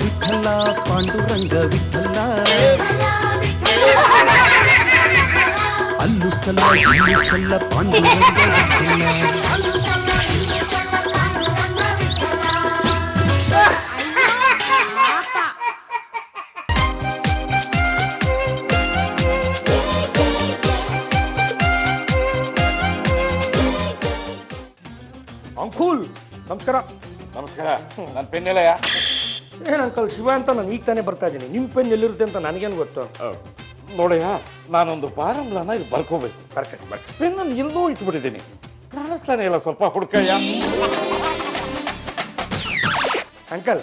ವಿಠಲ ಪಾಂಡುರಂಗ ವಿಠಲ ಅಲ್ಲು ಸಲ್ಲ ಇಲ್ಲು ಸಲ್ಲ ಪಾಂಡುರಂಗ ವಿಠಲ. ಅಂಕುಲ್ ನಮಸ್ಕಾರ. ನಮಸ್ಕಾರ. ನನ್ನ ಪೆನ್ನೆಲೆಯ ಏನ್ ಅಂಕಲ್ ಶಿವ ಅಂತ ನಾನು ಈಗ ತಾನೇ ಬರ್ತಾ ಇದ್ದೀನಿ. ನಿಮ್ಮ ಪೆನ್ ಎಲ್ಲಿರುತ್ತೆ ಅಂತ ನನಗೇನು ಗೊತ್ತು? ನೋಡಯ್ಯ, ನಾನೊಂದು ಫಾರ್ಮುಲಾನ ಇದು ಬರ್ಕೋಬೇಕು. ಬರ್ತೀನಿ. ಪೆನ್ನನ್ನು ಎಲ್ಲೋ ಇಟ್ಬಿಟ್ಟಿದ್ದೀನಿ, ಕಾಣಿಸ್ತಾನೆ ಇಲ್ಲ. ಸ್ವಲ್ಪ ಹುಡುಕಯ್ಯ. ಅಂಕಲ್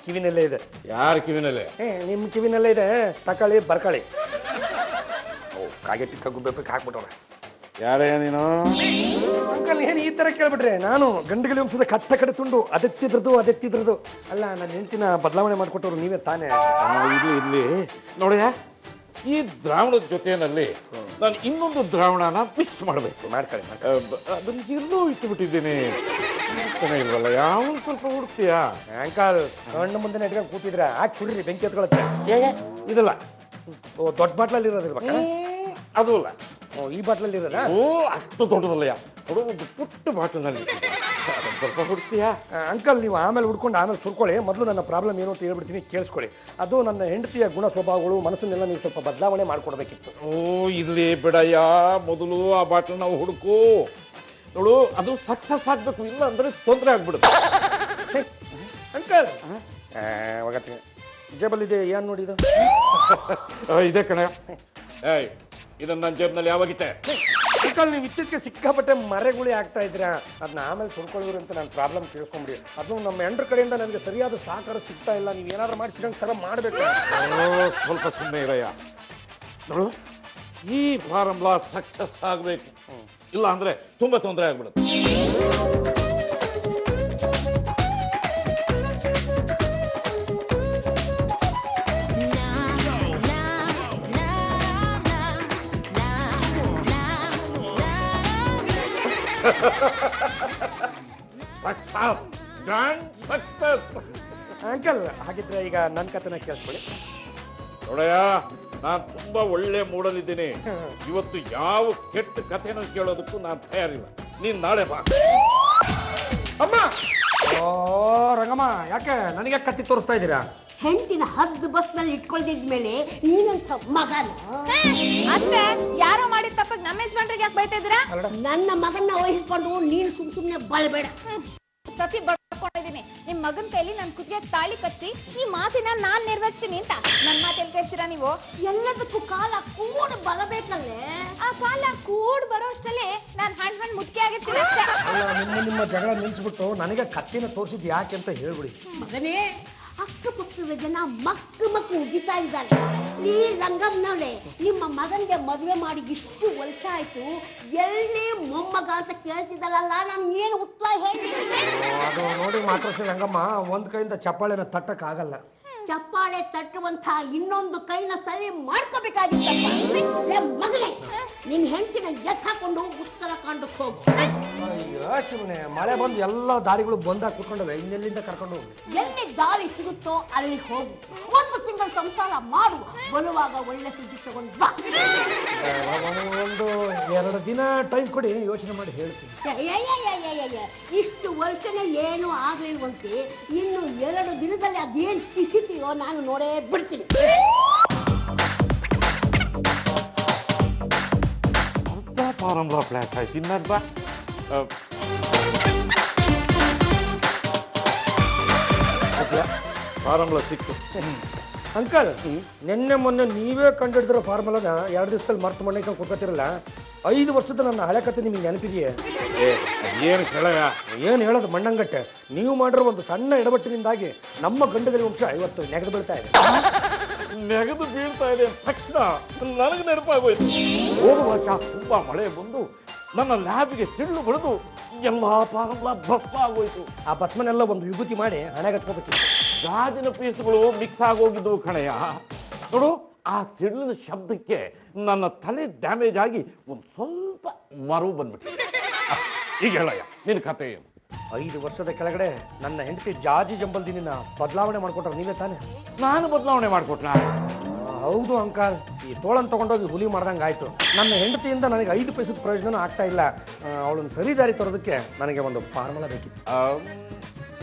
ಕಿವಿನಲ್ಲೇ ಇದೆ. ಯಾರ ಕಿವಿನಲ್ಲೇ? ನಿಮ್ಮ ಕಿವಿನಲ್ಲೇ ಇದೆ, ತಕೊಳ್ಳಿ ಬರ್ಕೊಳ್ಳಿ. ಕಾಗೆ ಟಿಕ್ಕ ಗುಬ್ಬೆ ಹಾಕ್ಬಿಟ್ಟವ್ರೆ. ಯಾರೇ ನೀನು? ಅಂಕಲ್ ಏನು ಈ ತರ ಕೇಳ್ಬಿಟ್ರೆ, ನಾನು ಗಂಡುಗಲಿ ವಂಶದ ಕಟ್ಟ ತುಂಡು ಅದೆತ್ತಿದ್ರದು ಅಲ್ಲ. ನನ್ನ ಹೆಂಡತಿನ ಬದಲಾವಣೆ ಮಾಡಿಕೊಟ್ಟವ್ರು ನೀವೇ ತಾನೇ? ಇಲ್ಲಿ ನೋಡಯ್ಯ, ಈ ದ್ರಾವಣದ ಜೊತೆಯಲ್ಲಿ ನಾನು ಇನ್ನೊಂದು ದ್ರಾವಣನ ಮಿಕ್ಸ್ ಮಾಡಬೇಕು. ಮಾಡ್ಕೊಳ್ಳಿ. ಅದನ್ನ ಎಲ್ಲೋ ಇಟ್ಟುಬಿಟ್ಟಿದ್ದೀನಿ, ಇಲ್ವಲ್ಲ. ಯಾವ ಸ್ವಲ್ಪ ಹುಡುಕ್ತೀಯಾ? ಅಂಕಲ್ ಕಣ್ಣು ಮುಂದೆ ನೆಟ್ಕೊಂಡು ಕೂತಿದ್ರ ಹಾಕಿ ಬಿಡ್ರಿ, ಬೆಂಕಿ ಎತ್ಕೊಳತ್ತೆ. ಇದಲ್ಲ, ದೊಡ್ಡ ಬಾಟ್ಲಲ್ಲಿ ಇರೋದಿಲ್ವಾ? ಅದು ಅಲ್ಲ. ಈ ಬಾಟ್ಲಲ್ಲಿ ಇರೋದ? ಅಷ್ಟು ದೊಡ್ಡದಲ್ಲಯ್ಯ. ನೋಡು, ಒಂದು ಪುಟ್ಟ ಬಾಟಲ್ನಲ್ಲಿ ಸ್ವಲ್ಪ ಹುಡುಕ್ತೀಯಾ? ಅಂಕಲ್ ನೀವು ಆಮೇಲೆ ಹುಡ್ಕೊಂಡು ಆಮೇಲೆ ಸುರ್ಕೊಳ್ಳಿ. ಮೊದಲು ನನ್ನ ಪ್ರಾಬ್ಲಮ್ ಏನು ಅಂತ ಹೇಳ್ಬಿಡ್ತೀನಿ, ಕೇಳಿಸ್ಕೊಳ್ಳಿ. ಅದು ನನ್ನ ಹೆಂಡತಿಯ ಗುಣ ಸ್ವಭಾವಗಳು, ಮನಸ್ಸನ್ನೆಲ್ಲ ನೀವು ಸ್ವಲ್ಪ ಬದಲಾವಣೆ ಮಾಡ್ಕೊಡ್ಬೇಕಿತ್ತು. ಇಲ್ಲಿ ಬಿಡಯ್ಯ, ಮೊದಲು ಆ ಬಾಟಲ್ ನಾವು ಹುಡುಕು. ನೋಡು, ಅದು ಸಕ್ಸಸ್ ಆಗ್ಬೇಕು, ಇಲ್ಲ ಅಂದ್ರೆ ತೊಂದರೆ ಆಗ್ಬಿಡುತ್ತೆ. ಅಂಕಲ್ ಹೋಗತ್ತೆ ಜೇಬಲ್ ಇದೆ, ಏನ್ ನೋಡಿದ? ಇದೆ ಕಣ. ಏಯ್, ಇದನ್ನ ನನ್ನ ಜೇಬ್ನಲ್ಲಿ ಯಾವಾಗಿತ್ತೆ? ಅಂಕಲ್ ನೀವು ಇತ್ತೀಚೆಗೆ ಸಿಕ್ಕಾಪಟ್ಟೆ ಮರೆಗುಳಿ ಆಗ್ತಾ ಇದ್ರ, ಅದನ್ನ ಆಮೇಲೆ ಸುರ್ಕೊಳ್ಳೋರು ಅಂತ ನಾನು ಪ್ರಾಬ್ಲಮ್ ತಿಳ್ಕೊಂಬಿಡಿ. ಅದು ನಮ್ಮ ಹೆಂಡ್ರ ಕಡೆಯಿಂದ ನನಗೆ ಸರಿಯಾದ ಸಹಕಾರ ಸಿಗ್ತಾ ಇಲ್ಲ. ನೀವು ಏನಾದ್ರು ಮಾಡಿ ಸಿಗಂಗೆ ಸರ ಮಾಡ್ಬೇಕು. ಸ್ವಲ್ಪ ಸುಮ್ಮನೆ ಇರಯ್ಯ. ನೋಡು, ಈ ಫಾರ್ಮುಲಾ ಸಕ್ಸಸ್ ಆಗ್ಬೇಕು, ಇಲ್ಲ ಅಂದ್ರೆ ತುಂಬಾ ತೊಂದರೆ ಆಗ್ಬಿಡುತ್ತೆ. ಅಂಕಲ್ ಹಾಗಿದ್ರೆ ಈಗ ನನ್ನ ಕಥೆನ ಕೇಳಿಸ್ಕೊಳ್ಳಿ. ನೋಡಯ್ಯ, ನಾನು ತುಂಬಾ ಒಳ್ಳೆ ಮೂಡಲಿದ್ದೀನಿ. ಇವತ್ತು ಯಾವ ಕೆಟ್ಟ ಕಥೆನ ಕೇಳೋದಕ್ಕೂ ನಾನು ತಯಾರಿಲ್ಲ. ನೀನ್ ನಾಳೆ ಬಾ. ಅಮ್ಮ! ಓ ರಂಗಮ್ಮ, ಯಾಕೆ ನನಗೆ ಕತ್ತಿ ತೋರಿಸ್ತಾ ಇದ್ದೀರಾ? ಹೆಂಡತಿನ ಹದ್ದು ಬಸ್ ನಲ್ಲಿ ಇಟ್ಕೊಳ್ದಿದ್ಮೇಲೆ ನೀನಂತ ಮಗನ ಅಷ್ಟೇ ಯಾರೋ ಮಾಡಿದ ತಪ್ಪಿಗೆ ನಮ್ಮ ಯಜಮಾನ್ರಿಗೆ ಯಾಕೆ ಬೈತಾ ಇದ್ದೀರಾ? ನನ್ನ ಮಗನ್ನ ವಹಿಸ್ಕೊಂಡು ನೀನು ಸುಮ್ನೆ ಬಳಬೇಡ. ಸತಿ ಬಡ್ಕೊಂಡಿದ್ದೀನಿ. ನಿಮ್ ಮಗನ್ ಕೈಲಿ ನನ್ ಕುತ್ತಿಗೆ ತಾಳಿ ಕಟ್ಟಿ ಈ ಮಾತಿನ ನಾನ್ ನೆರವೇರ್ತೀನಿ ಅಂತ. ನನ್ ಮಾತೆಲ್ಲಿ ಕೇಳ್ತೀರಾ ನೀವು? ಎಲ್ಲದಕ್ಕೂ ಕಾಲ ಕೂಡ್ ಬರಬೇಕಲ್ಲೇ. ಆ ಕಾಲ ಕೂಡ್ ಬರೋ ಅಷ್ಟರಲ್ಲಿ ನಾನ್ ಹಣ್ಣು ಮುಟ್ಕಿ ಆಗಿರ್ತೀನಿ ಅಷ್ಟೇ. ನಿಮ್ಮ ಜಗಳ ನಿಲ್ಸ್ಬಿಟ್ಟು ನನಗೆ ಕತ್ತಿನ ತೋರಿಸಿದ್ ಯಾಕೆ ಅಂತ ಹೇಳ್ಬಿಡಿ. ಮಗನೇ, ಅಕ್ಕಪಕ್ಕದ ಜನ ಮಕ್ಕು ಉಗಿತಾ ಇದ್ದಾರೆ. ಈ ರಂಗಮ್ಮನವಳೆ ನಿಮ್ಮ ಮಗನ್ಗೆ ಮದುವೆ ಮಾಡಿ ಇಷ್ಟು ವರ್ಷ ಆಯ್ತು, ಎಳ್ಳನೇ ಮೊಮ್ಮಗ ಅಂತ ಕೇಳ್ತಿದ್ದಾರಲ್ಲ, ನಾನು ಏನು ಉತ್ತರ ಹೇಳಿ? ಅದು ನೋಡಿ ಮಾತ್ರ ರಂಗಮ್ಮ, ಒಂದ್ ಕೈಯಿಂದ ಚಪ್ಪಾಳೆನ ತಟ್ಟಕ್ ಆಗಲ್ಲ. ಚಪ್ಪಾಳೆ ತಟ್ಟುವಂತ ಇನ್ನೊಂದು ಕೈನ ಸರಿ ಮಾಡ್ಕೋಬೇಕಾಗಿತ್ತು. ಮಗನೇ, ನಿನ್ ಹೆಂಡತಿನ ಎತ್ ಹಾಕೊಂಡು ಉತ್ತರಾಖಂಡಕ್ಕೆ ಹೋಗು. ಸುಮ್ಮನೆ ಮಳೆ ಬಂದು ಎಲ್ಲ ದಾರಿಗಳು ಬಂದಾಗ ಕುತ್ಕೊಂಡವೆ, ಇನ್ನೆಲ್ಲಿಂದ ಕರ್ಕೊಂಡು ಹೋಗಿ? ಎಲ್ಲಿ ದಾರಿ ಸಿಗುತ್ತೋ ಅಲ್ಲಿ ಹೋಗು. ಒಂದು ತಿಂಗಳ ಸಂಸಾರ ಮಾಡು, ಬರುವಾಗ ಒಳ್ಳೆ ಸುದ್ದಿ ತಗೊಂಡು ಬಾ. ಒಂದು 2 ದಿನ ಟೈಮ್ ಕೊಡಿ, ಯೋಚನೆ ಮಾಡಿ ಹೇಳ್ತೀನಿ. ಇಷ್ಟು ವರ್ಷನೇ ಏನು ಆಗ್ಲಿಲ್ವಂತೆ, ಇನ್ನು 2 ದಿನದಲ್ಲಿ ಅದೇನ್ ಕಿಸಿತೀಯೋ ನಾನು ನೋಡೇ ಬಿಡ್ತೀನಿ. ಫಾರ್ಮುಲಾ ಫ್ಲಾಶ್ ಆಯ್ತು. ಇನ್ನೊಬ್ಬ ಫಾರ್ಮುಲಾ ಸಿಕ್ತು. ಅಂಕಲ್, ನಿನ್ನೆ ಮೊನ್ನೆ ನೀವೇ ಕಂಡಿಡಿದಿರೋ ಫಾರ್ಮುಲಾನ 2 ದಿವಸದಲ್ಲಿ ಮರ್ತು ಮಣ್ಣಕ್ಕೆ ಕೂತ್ಕೊತಿರಲ್ಲ. 5 ವರ್ಷದ ನನ್ನ ಹಳೆ ಕತೆ ನಿಮಗೆ ನೆನಪಿದೆಯೇ? ಏನು ಕೇಳಯ್ಯ? ಏನು ಹೇಳೋದು ಮಣ್ಣಂಗಟ್ಟೆ. ನೀವು ಮಾಡಿರೋ ಒಂದು ಸಣ್ಣ ಎಡವಟ್ಟಿನಿಂದಾಗಿ ನಮ್ಮ ಗಂಡಗಲಿ ವಂಶ ಇವತ್ತು ನೆಗೆದು ಬೀಳ್ತಾ ಇದೆ. ನೆಗೆದು ಬೀಳ್ತಾ ಇದೆ ತಕ್ಷಣ ನನಗೆ ನೆನಪಾಗೋಯ್ತು. ಹೋದ ವರ್ಷ ತುಂಬಾ ಮಳೆ ಬಂದು ನನ್ನ ಲ್ಯಾಬ್ಗೆ ಸಿಳ್ಳು ಬಡಿದು ಎಲ್ಲ ಫಾರ್ಮುಲಾ ಭಸ್ಮ ಆಗೋಯ್ತು. ಆ ಭಸ್ಮನೆಲ್ಲ ಒಂದು ವಿಭೂತಿ ಮಾಡಿ ಹಣೆಗೆ ಹಚ್ಕೋಬೇಕಿತ್ತು. ಗಾಜಿನ ಪೀಸ್ಗಳು ಮಿಕ್ಸ್ ಆಗೋಗಿದ್ದವು ಕಣಯ್ಯ. ನೋಡು, ಆ ಸಿಡಿಲಿನ ಶಬ್ದಕ್ಕೆ ನನ್ನ ತಲೆ ಡ್ಯಾಮೇಜ್ ಆಗಿ ಒಂದು ಸ್ವಲ್ಪ ಮರು ಬಂದ್ಬಿಟ್ಟು. ಈಗ ಹೇಳಯ್ಯ, ನಿನ್ನ ಕತೆ ಏನು? 5 ವರ್ಷದ ಕೆಳಗಡೆ ನನ್ನ ಹೆಂಡತಿ ಜಾಜಿ ಜಂಬಲ್ದಿನ ಬದಲಾವಣೆ ಮಾಡ್ಕೊಟ್ರೆ ನೀವೇ ತಾನೆ? ನಾನು ಬದಲಾವಣೆ ಮಾಡ್ಕೊಟ್ನ? ಹೌದು ಅಂಕಲ್, ಈ ತೋಳನ್ ತಗೊಂಡೋಗಿ ಹುಲಿ ಮಾಡ್ದಂಗೆ ಆಯ್ತು. ನನ್ನ ಹೆಂಡತಿಯಿಂದ ನನಗೆ 5 ಪೈಸದ ಪ್ರಯೋಜನ ಆಗ್ತಾ ಇಲ್ಲ. ಅವಳನ್ನು ಸರಿದಾರಿ ತರೋದಕ್ಕೆ ನನಗೆ ಒಂದು ಫಾರ್ಮುಲಾ ಬೇಕಿತ್ತು.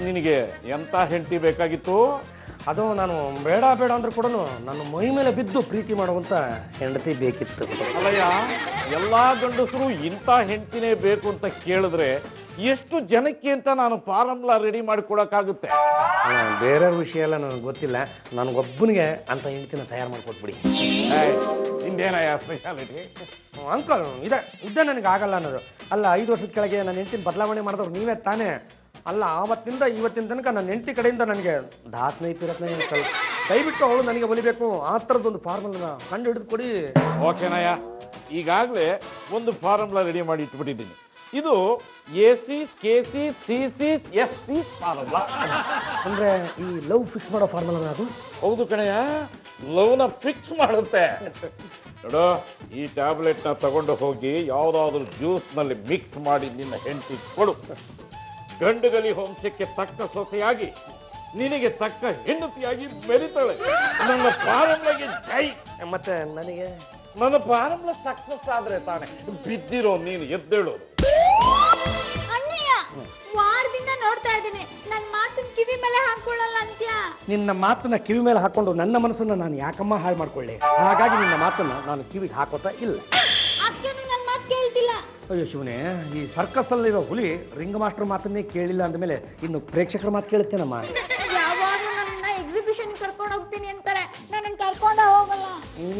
ನಿನಗೆ ಎಂತ ಹೆಂಡತಿ ಬೇಕಾಗಿತ್ತು? ಅದು ನಾನು ಬೇಡ ಬೇಡ ಅಂದ್ರೂ ಕೂಡ ನನ್ನ ಮೈ ಮೇಲೆ ಬಿದ್ದು ಪ್ರೀತಿ ಮಾಡುವಂತ ಹೆಂಡತಿ ಬೇಕಿತ್ತು. ಅಲ್ಲಯ್ಯ, ಎಲ್ಲಾ ಗಂಡಸರು ಇಂಥ ಹೆಂಡತಿನೇ ಬೇಕು ಅಂತ ಕೇಳಿದ್ರೆ ಎಷ್ಟು ಜನಕ್ಕೆ ಅಂತ ನಾನು ಫಾರ್ಮುಲಾ ರೆಡಿ ಮಾಡಿಕೊಡಕ್ಕಾಗುತ್ತೆ? ಬೇರೆಯವ್ರ ವಿಷಯ ಎಲ್ಲ ನನಗೆ ಗೊತ್ತಿಲ್ಲ, ನನಗೊಬ್ಬನಿಗೆ ಅಂತ ಹೆಂಡತಿನ ತಯಾರು ಮಾಡಿಕೊಟ್ಬಿಡಿ. ನಿಂದೇನಯ್ಯ ಸ್ಪೆಷಾಲಿಟಿ? ಅಂಕಲ್ ಇದ್ದೇ ನನಗೆ ಆಗಲ್ಲ ಅನ್ನೋದು. ಅಲ್ಲ, 5 ವರ್ಷದ ಕೆಳಗೆ ನನ್ನ ಹೆಂಡತಿನ ಬದಲಾವಣೆ ಮಾಡಿದವ್ರು ನೀವೇ ತಾನೇ? ಅಲ್ಲ, ಆವತ್ತಿಂದ ಇವತ್ತಿನ ತನಕ ನನ್ನ ಹೆಂಡತಿ ಕಡೆಯಿಂದ ನನಗೆ ದಾಸನೆ ಪಿರತ್ನೆ ಅಂಕಲ್. ದಯವಿಟ್ಟು ಅವಳು ನನಗೆ ಒಲಿಬೇಕು. ಆ ಥರದ್ದೊಂದು ಫಾರ್ಮುಲಾ ಕಂಡು ಹಿಡಿದು ಕೊಡಿ. ಓಕೆನಯ್ಯ, ಈಗಾಗಲೇ ಒಂದು ಫಾರ್ಮುಲಾ ರೆಡಿ ಮಾಡಿ ಇಟ್ಬಿಟ್ಟಿದ್ದೀನಿ. ಇದು AC, KC, CC, SC formula. ಅಂದ್ರೆ ಈ ಲವ್ ಫಿಕ್ಸ್ ಮಾಡೋ ಫಾರ್ಮುಲಾ ಅದು? ಹೌದು ಕಣಯ್ಯ, ಲವ್ನ ಫಿಕ್ಸ್ ಮಾಡುತ್ತೆ. ನೋಡು, ಈ ಟ್ಯಾಬ್ಲೆಟ್ ನ ತಗೊಂಡು ಹೋಗಿ ಯಾವ್ದಾದ್ರು ಜ್ಯೂಸ್ ನಲ್ಲಿ ಮಿಕ್ಸ್ ಮಾಡಿ ನಿನ್ನ ಹೆಂಡತಿ ಕೊಡು. ಗಂಡುಗಲಿ ವಂಶಕ್ಕೆ ತಕ್ಕ ಸೊಸೆಯಾಗಿ ನಿನಗೆ ತಕ್ಕ ಹೆಂಡತಿಯಾಗಿ ಮೆರಿತಾಳೆ. ನನ್ನ ಫಾರ್ಮುಲಾಗೆ ಜೈ. ಮತ್ತೆ ನನಗೆ ನನ್ನ ಫಾರ್ಮುಲಾ ಸಕ್ಸಸ್ ಆದ್ರೆ ತಾನೆ ಬಿದ್ದಿರೋ ನೀನು ಎದ್ದೇಳೋದು. ಅಣ್ಣಯ್ಯ, ವಾರದಿಂದ ನೋಡ್ತಾ ಇದ್ದೀನಿ ನನ್ನ ಮಾತನ್ನ ಕಿವಿ ಮೇಲೆ ಹಾಕೊಳ್ಳಲ್ಲ ಅಂತ್ಯಾ. ನಿನ್ನ ಮಾತನ್ನ ಕಿವಿ ಮೇಲೆ ಹಾಕೊಂಡು ನನ್ನ ಮನಸ್ಸನ್ನ ನಾನು ಯಾಕಮ್ಮ ಹಾಳು ಮಾಡ್ಕೊಳ್ಳಿ? ಹಾಗಾಗಿ ನಿನ್ನ ಮಾತನ್ನ ನಾನು ಕಿವಿಗೆ ಹಾಕೋತಾ ಇಲ್ಲ. ಅಕ್ಕನು ನನ್ನ ಮಾತು ಕೇಳ್ತಿಲ್ಲ. ಅಯ್ಯೋ ಶಿವನೇ, ಈ ಸರ್ಕಸ್ ಅಲ್ಲಿರೋ ಹುಲಿ ರಿಂಗ್ ಮಾಸ್ಟರ್ ಮಾತನ್ನೇ ಕೇಳಿಲ್ಲ ಅಂದಮೇಲೆ ಇನ್ನು ಪ್ರೇಕ್ಷಕರ ಮಾತು ಕೇಳುತ್ತೇನಮ್ಮ? ಯಾವಾಗ ನನ್ನ ಎಕ್ಸಿಬಿಷನ್ ಕರ್ಕೊಂಡು ಹೋಗ್ತೀನಿ ಅಂತಾರೆ, ನನ್ನ ಕರ್ಕೊಂಡ ಹೋಗಲ್ಲ.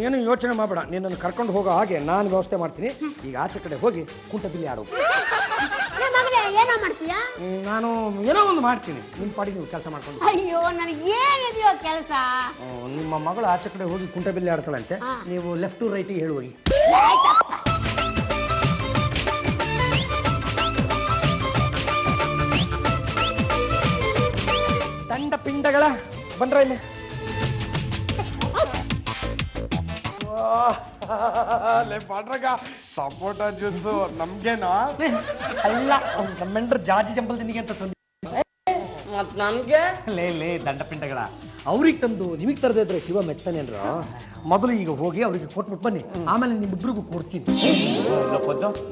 ಏನು ಯೋಚನೆ ಮಾಡಬೇಡ, ನಿನ್ನನ್ನು ಕರ್ಕೊಂಡು ಹೋಗೋ ಹಾಗೆ ನಾನು ವ್ಯವಸ್ಥೆ ಮಾಡ್ತೀನಿ. ಈಗ ಆಚೆ ಕಡೆ ಹೋಗಿ ಕುಂಟಬಿಲ್ಲಿ ಆಡೋ. ಏನೋ ಮಾಡ್ತೀಯಾ? ನಾನು ಏನೋ ಒಂದು ಮಾಡ್ತೀನಿ, ನಿಮ್ಮ ಪಾಡಿ ನೀವು ಕೆಲಸ ಮಾಡ್ಕೊಂಡು. ಅಯ್ಯೋ, ನನಗೆ ಏನಿದೆಯೋ ಕೆಲಸ. ನಿಮ್ಮ ಮಗಳು ಆಚೆ ಕಡೆ ಹೋಗಿ ಕುಂಟಬಿಲ್ಲಿ ಆಡ್ತಾಳಂತೆ, ನೀವು ಲೆಫ್ಟ್ ಟು ರೈಟಿಗೆ ಹೇಳಿ ಹೋಗಿ. ದಂಡ ಪಿಂಡಗಳ ಬಂದ್ರ ಇಲ್ಲಿ. ಪಾಟ್ರಾಗ ಸಪೋಟ ಜ್ಯೂಸು ನಮ್ಗೇನಾ? ಅಲ್ಲ, ನಮ್ಮೆಂಡ್ರ ಜಾಜಿ ಜಂಬಲ್ ದಿನಿಗೆ ಅಂತ ತಂದು ಮತ್ ನನ್ಗೆ ಲೇ ದಂಡ ಪಿಂಡಗಳ ಅವ್ರಿಗೆ ತಂದು ನಿಮಗೆ ತರದೇ ಇದ್ರೆ ಶಿವ ಮೆತ್ತನೇನ್ರ. ಮೊದಲು ಈಗ ಹೋಗಿ ಅವ್ರಿಗೆ ಕೊಟ್ಬಿಟ್ಟು ಬನ್ನಿ, ಆಮೇಲೆ ನಿಮ್ಮಿಬ್ರಿಗೂ ಕೊಡ್ತೀನಿ.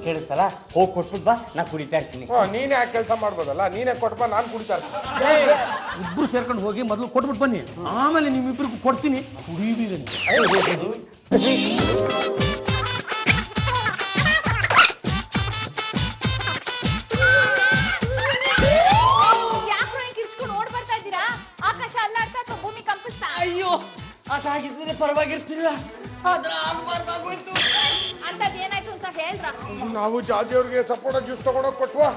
ಕೇಳಿಸ್ತಲ್ಲ, ಹೋಗಿ ಕೊಟ್ಬಿಟ್ ಬಾ, ನಾ ಕುಡಿತಾ ಇರ್ತೀನಿ. ನೀನೇ ಆ ಕೆಲಸ ಮಾಡ್ಬೋದಲ್ಲ, ನೀನೇ ಕೊಟ್ಬಾ, ನಾನು ಕುಡಿತಾ ಇರ್ತೀನಿ. ಇಬ್ರು ಸೇರ್ಕೊಂಡು ಹೋಗಿ ಮೊದಲು ಕೊಟ್ಬಿಟ್ಟು ಬನ್ನಿ, ಆಮೇಲೆ ನಿಮ್ಮಿಬ್ರಿಗೂ ಕೊಡ್ತೀನಿ, ಕುಡಿಯುವುದಿಲ್ಲ. ಯಾಕ್ರೋ ಕಿರ್ಚ್ಕೊಂಡು ಓಡ್ ಬರ್ತಾ ಇದ್ದೀರಾ? ಆಕಾಶ ಅಲ್ಲಾಡ್ತಾ ಅಥವಾ ಭೂಮಿ ಕಂಪಿಸ್ತಾ? ಅಯ್ಯೋ, ಅದಾಗಿದ್ರೆ ಪರವಾಗಿರ್ತಿಲ್ಲ, ಆದ್ರೆ ಆಗ್ಬಾರ್ದಾಗೋಯ್ತು. ಅಂತದ್ ಏನಾಯ್ತು ಅಂತ ಹೇಳ್ರ? ನಾವು ಜಾಜಿ ಅವ್ರಿಗೆ ಸಪೋಟ ಜ್ಯೂಸ್ ತಗೊಂಡೋಗಿ ಕೊಟ್ವಾ,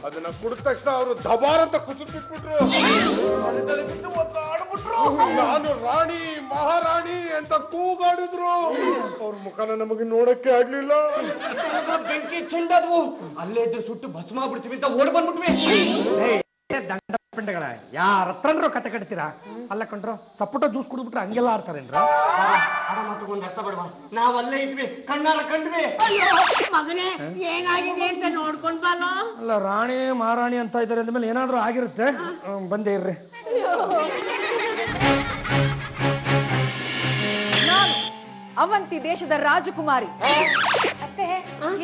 ಅದನ್ನ ಕುಡಿದ ತಕ್ಷಣ ಅವರು ದಬಾರ್ ಅಂತ ಕುಸಿದ್ ಬಿಟ್ಬಿಟ್ರು. ನಾನು ರಾಣಿ ಮಹಾರಾಣಿ ಅಂತ ಕೂಗಾಡಿದ್ರು. ಅವ್ರ ಮುಖನ ನಮಗೆ ನೋಡಕ್ಕೆ ಆಗ್ಲಿಲ್ಲ. ಬೆಂಕಿ ಚೆಂಡದ್ವು, ಅಲ್ಲೇ ಇದ್ರೆ ಸುಟ್ಟು ಭಸ್ಮ ಆಗ್ಬಿಡ್ತೀವಿ ಅಂತ ಓಡ್ ಬಂದ್ಬಿಟ್ವಿ. ದಂಡ ಪಿಂಡಗಳ ಯಾರ ಹತ್ರನ್ರು ಕತೆ ಕಟ್ತೀರಾ? ಅಲ್ಲ ಕಣ್ರು, ಸಪೋಟ ಜ್ಯೂಸ್ ಕುಡಿದ್ಬಿಟ್ರೆ ಹಂಗೆಲ್ಲ ಆಡ್ತಾರೇನ್ರ? ಮಾತುಗೊಂದು ಅರ್ಥ ಬಿಡುವ, ನಾವಲ್ಲೇ ಇದ್ವಿ, ಕಣ್ಣಾರ ಕಂಡ್ವಿ. ಮಗನೇ, ಏನಾಗಿದೆ ಅಂತ ನೋಡ್ಕೊಂಡ್ ಬಾಲೋ. ಅಲ್ಲ, ರಾಣಿ ಮಹಾರಾಣಿ ಅಂತ ಇದ್ದಾರೆ ಅಂದ್ಮೇಲೆ ಏನಾದ್ರೂ ಆಗಿರುತ್ತೆ. ಬಂದೇ ಇರ್ರಿ. ನಾನು ಅವಂತಿ ದೇಶದ ರಾಜಕುಮಾರಿ. ಅತ್ತೆ,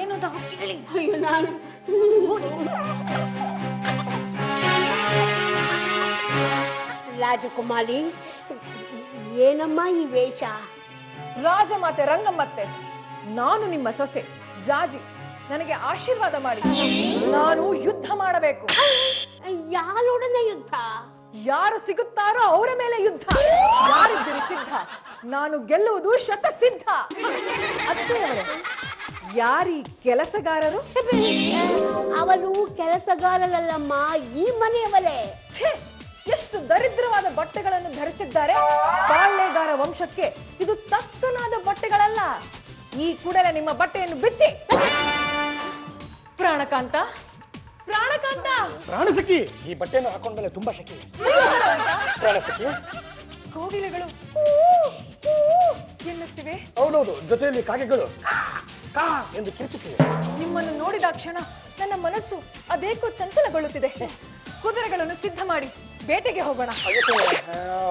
ಏನು ಅಂತ ಹೋಗಿ ಹೇಳಿ. ಅಯ್ಯೋ, ನಾನು ರಾಜಕುಮಾರಿ. ಏನಮ್ಮ ಈ ವೇಷ? ರಾಜಮಾತೆ ರಂಗಮ್ಮತ್ತೆ, ನಾನು ನಿಮ್ಮ ಸೊಸೆ ಜಾಜಿ. ನನಗೆ ಆಶೀರ್ವಾದ ಮಾಡಿ. ನಾನು ಯುದ್ಧ ಮಾಡಬೇಕು. ಯಾರೊಡನೆ ಯುದ್ಧ? ಯಾರು ಸಿಗುತ್ತಾರೋ ಅವರ ಮೇಲೆ ಯುದ್ಧ. ಯಾರಿದ್ದೀರಿ ಸಿದ್ಧ? ನಾನು ಗೆಲ್ಲುವುದು ಶತಸಿದ್ಧ. ಅತ್ತೆಯವರೇ, ಯಾರೀ ಕೆಲಸಗಾರರು? ಅವಳು ಕೆಲಸಗಾರರಲ್ಲಮ್ಮ, ಈ ಮನೆಯವರೇ. ಛೇ, ಎಷ್ಟು ದರಿದ್ರವಾದ ಬಟ್ಟೆಗಳನ್ನು ಧರಿಸಿದ್ದಾರೆ. ಪಾಳ್ಯಗಾರ ವಂಶಕ್ಕೆ ಇದು ತಕ್ಕನಾದ ಬಟ್ಟೆಗಳಲ್ಲ. ಈ ಕೂಡಲೇ ನಿಮ್ಮ ಬಟ್ಟೆಯನ್ನು ಬಿಚ್ಚಿ. ಪ್ರಾಣಕಾಂತ, ಪ್ರಾಣಕಾಂತ, ಪ್ರಾಣಸಖಿ, ಈ ಬಟ್ಟೆಯನ್ನು ಹಾಕೊಂಡ್ಮೇಲೆ ತುಂಬಾ ಶಕಿ. ಪ್ರಾಣಸಖಿ, ಕೋಗಿಲೆಗಳು ಎನ್ನುತ್ತಿವೆ. ಹೌದೌದು, ಜೊತೆಯಲ್ಲಿ ಕಾಗೆಗಳು ಕಾ ಎಂದು ಕಿರುಚುತ್ತಿದೆ. ನಿಮ್ಮನ್ನು ನೋಡಿದ ಕ್ಷಣ ನನ್ನ ಮನಸ್ಸು ಅದೇಕೋ ಚಂಚಲಗೊಳ್ಳುತ್ತಿದೆ. ಕುದುರೆಗಳನ್ನು ಸಿದ್ಧ ಮಾಡಿ ಬೇಟೆಗೆ ಹೋಗೋಣ. ಅದಕ್ಕೆ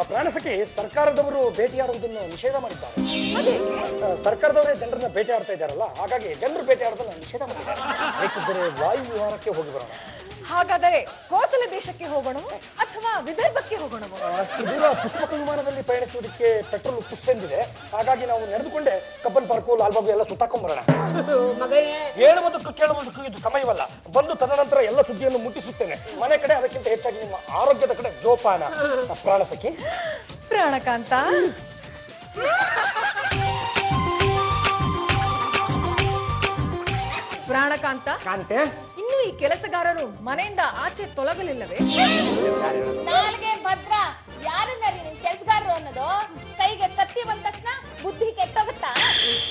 ಪ್ರಾಣಸಖಿ, ಸರ್ಕಾರದವರು ಬೇಟೆಯಾಡುವುದನ್ನು ನಿಷೇಧ ಮಾಡಿದ್ದಾರೆ. ಸರ್ಕಾರದವರೇ ಜನರನ್ನ ಬೇಟೆಯಾಡ್ತಾ ಇದ್ದಾರಲ್ಲ, ಹಾಗಾಗಿ ಜನರು ಬೇಟೆಯಾಡೋದನ್ನ ನಿಷೇಧ ಮಾಡಿದ್ದಾರೆ. ಬೇಕಿದ್ದರೆ ವಾಯು ವಿಹಾರಕ್ಕೆ ಹೋಗಿ ಬರೋಣ. ಹಾಗಾದರೆ ಕೋಸಲ ದೇಶಕ್ಕೆ ಹೋಗೋಣ ಅಥವಾ ವಿದರ್ಭಕ್ಕೆ ಹೋಗೋಣ? ಅಷ್ಟು ದೂರ ಪುಷ್ಪಕ ವಿಮಾನದಲ್ಲಿ ಪ್ರಯಾಣಿಸುವುದಕ್ಕೆ ಪೆಟ್ರೋಲ್ ಪುಷ್ಟೆಂದಿದೆ. ಹಾಗಾಗಿ ನಾವು ನಡೆದುಕೊಂಡೆ ಕಬ್ಬನ್ ಪಾರ್ಕು, ಲಾಲ್ಬಾಗು ಎಲ್ಲ ಸುತ್ತಾಕೊಂಡ್ ಬರೋಣ. ಹೇಳುವುದಕ್ಕೂ ಕೇಳುವುದಕ್ಕೂ ಇದು ಸಮಯವಲ್ಲ. ಬಂದು ತದನಂತರ ಎಲ್ಲ ಸುದ್ದಿಯನ್ನು ಮುಟ್ಟಿಸುತ್ತೇನೆ ಮನೆ ಕಡೆ. ಅದಕ್ಕಿಂತ ಹೆಚ್ಚಾಗಿ ನಿಮ್ಮ ಆರೋಗ್ಯದ ಕಡೆ ಜೋಪಾನ. ಪ್ರಾಣಸಖಿ. ಪ್ರಾಣಕಾಂತ, ಪ್ರಾಣಕಾಂತ, ಕಾಂತೆ, ಇನ್ನು ಈ ಕೆಲಸಗಾರರು ಮನೆಯಿಂದ ಆಚೆ ತೊಲಗಲಿಲ್ಲವೇ? ನಾಲ್ಗೆ ಭದ್ರ, ಯಾರನ್ನರಿ ನಿಮ್ ಕೆಲ್ಸಗಾರರು ಅನ್ನೋದು? ಕೈಗೆ ಕತ್ತಿ ಬಂದ ತಕ್ಷಣ ಬುದ್ಧಿ ಕೆಟ್ಟೋಗುತ್ತಾ?